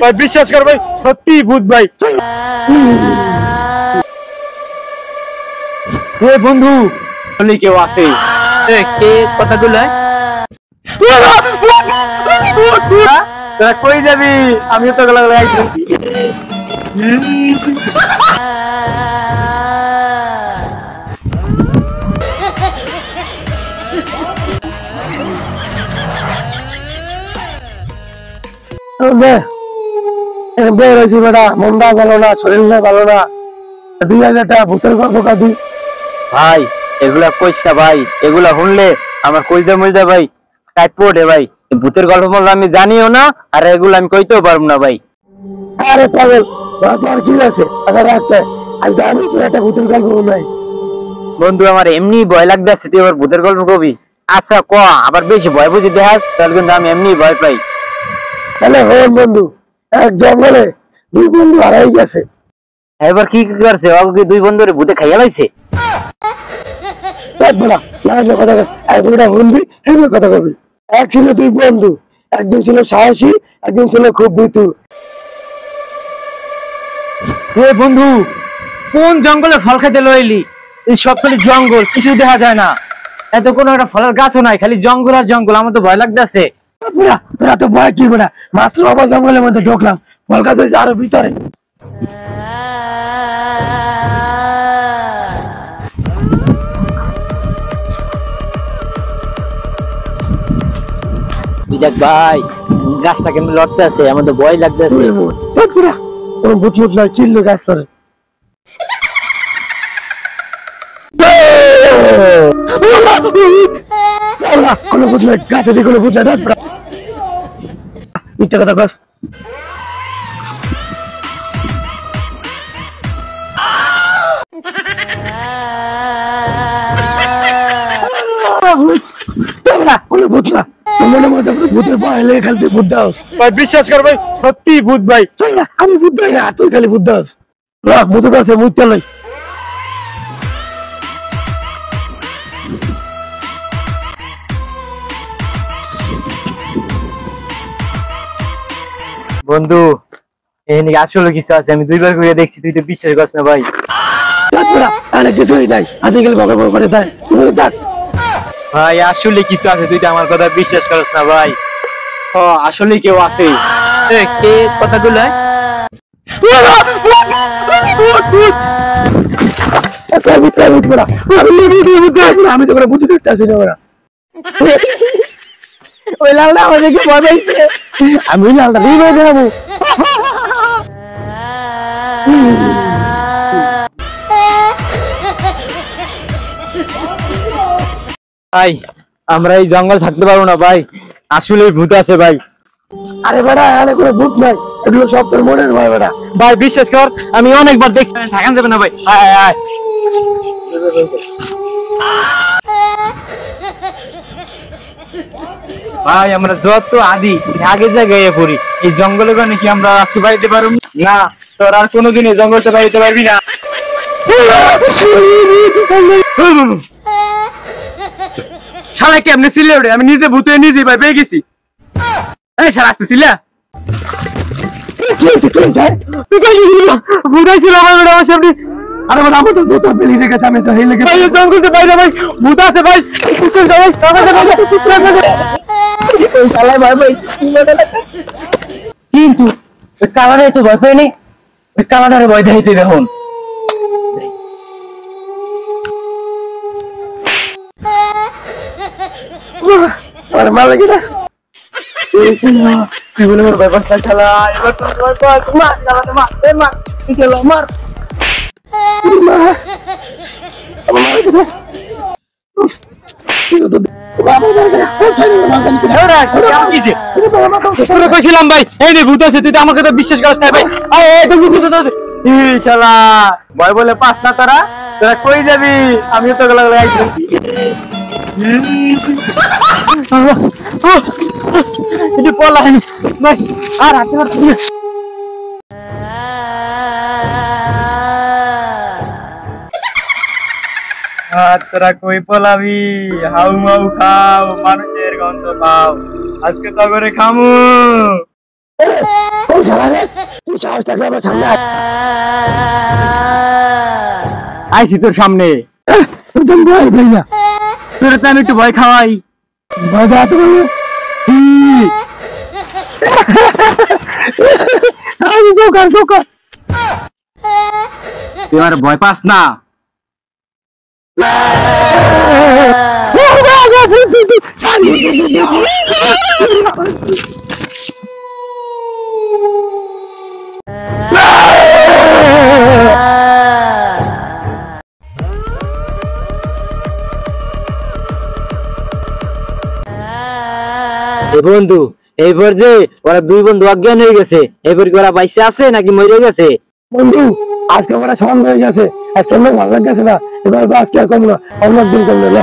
ভাই বিশ্বাস কর ভাই, সত্যি ভূত ভাই। এ বন্ধু, বলি কেউ আছে? কে কথাগুলো? তোরা কই যাবি? আমিও তো গেলাম। মনটা ভালো না, শরীরটা ভালো না, 2000 টাকা ভূতের গল্প কাঁদি ভাই। এগুলা কইছা ভাই, এগুলা শুনলে আমার কইজা মইজা ভাই কাটপো ওঠে ভাই। ভূতের গল্প বললে আমি জানিও না, আর এগুলো আমি কইতেও পারবো না ভাই। আরে পাগল, তোর কি আছে? আচ্ছা রাখতে আজকে আমি তোর একটা ভূতের গল্প নাই। বন্ধু আমার এমনি ভয় লাগতেছে, তুই আবার ভূতের গল্প কবি? আচ্ছা ক, আবার বেশি ভয় বুঝি দেখাস, তাহলে কিন্তু আমি এমনি ভয় পাই। তাহলে হন বন্ধু, এক জঙ্গলে 2 বন্ধু হারাই গেছে। এবার কি করছে? ওকে কি 2 বন্ধুরে ভূতে খাইয়া লাইছে? কথা কবি। এক ছিল 2 বন্ধু, একজন ছিল সাহসী, একজন ছিল খুব ভীতু। হে বন্ধু, কোন জঙ্গলে ফল খেতে লইলি? এই সব খালি জঙ্গল, কিছু দেখা যায় না। এত কোনো একটা ফলের গাছও নাই, খালি জঙ্গল আর জঙ্গল। আমার তো ভয় লাগতেছে। তোরা তো ভয় কি বেড়া, মাত্র আবার জঙ্গলের মধ্যে ঢুকলাম, ফল গাছ হয়েছে আরো ভিতরে। দেখ ভাই, গাছটা কেমন লড়তে আছে, আমার তো ভয় লাগতেছে। কোনো ভূত মুত নাই, চিল্লো গাছ ধরে। কোনো ভূত নাই, গাছে দিয়ে কোনো ভূত নাই। মিথ্যা কথা কস। কোনো ভূত না, মনে মনে ভূতের ভয় লেগে খালি তুই ভূত দাস ভাই। বিশ্বাস কর ভাই, সত্যি ভূত ভাই। আমি ভূত ভাই না, তুই খালি ভূত দাস। ভূত আছে, মুখ চালাই। বন্ধু এখানে আসলে কিছু আছে, আমি 2 বার করে দেখছি, তুই তো বিশ্বাস করিস না ভাই। কিছুই নাই, আজকে গেলে বকা বকা করে দেয়। ভাই আসলে কিছু আছে, তুই তো আমার কথা বিশ্বাস করিস না ভাই। আসলে কেউ আছে। কে কথাগুলো? আমি তো করে বুঝতে দেখতে আসি না। ওই লালটা আমাদেরকে বসাইছে, আমি ওই লালটা দিয়ে বেড়ে যাবো। ভাই আমরা এই জঙ্গল থাকতে পারবো না ভাই, আসলে ভূত আছে ভাই। আরে বেটা, এখানে কোনো ভূত নাই, এগুলো সব তোর মনের ভয় বেটা। ভাই বিশ্বাস কর, আমি অনেকবার দেখছি, থাকান যাবে না ভাই। আয় আয় ভাই, আমরা যত আদি আগে জায়গায় পড়ি, এই জঙ্গলে নাকি আমরা রাস্তা বাড়িতে পারব না। তোর আর কোনোদিন এই জঙ্গলতে বাড়িতে পারবি না। শালা কেমনে ছিলে ওরে, আমি নিজে ভূতে নিজে ভাই পেয়ে গেছি। এই শালা আসতেছিলা, ভূত ছিল আমার সামনে। আরে বেটা, আমার তো জোতার পেলি রেখেছে, আমি তো হেলে গেছি। ভাই জঙ্গলতে বাইরে ভাই ভূত আছে ভাই। কিন্তু ওই কালারে তো ভয় পাইনি, ওই কালারে ভয় দেখাইতে দেখুন। আর মার লাগে না, তুই বলে আমার ব্যাপার খেলা। এবার তো মার খেলা, মার। কইছিলাম ভাই, এই রে ভূত আছে, তুই তো আমার কথা বিশ্বাস করিস না ভাই। ভয় বলে পাস না তারা, তোরা কই যাবি? আমিও তো গেলাম। পলাইনি ভাই, আর হাতে পারছি না। তোরা কই পলাবি? হাউ মাউ খাও, মানুষের গন্ধ পাও, আজকে তো করে খামু। আইছি তোর সামনে, তোর তো আমি একটু ভয় খাওয়াই। তুই আমার ভয় পাস না? বন্ধু, এইবার যে ওরা দুই বন্ধু অজ্ঞান হয়ে গেছে, এবার কি ওরা বাইসে আছে নাকি মরে গেছে? বন্ধু আজকে ওরা সন্ধ্যা হয়ে গেছে, আজকে ভালো লাগছে না, এবার আজকে আর কম না, অন্য দিন করলে না।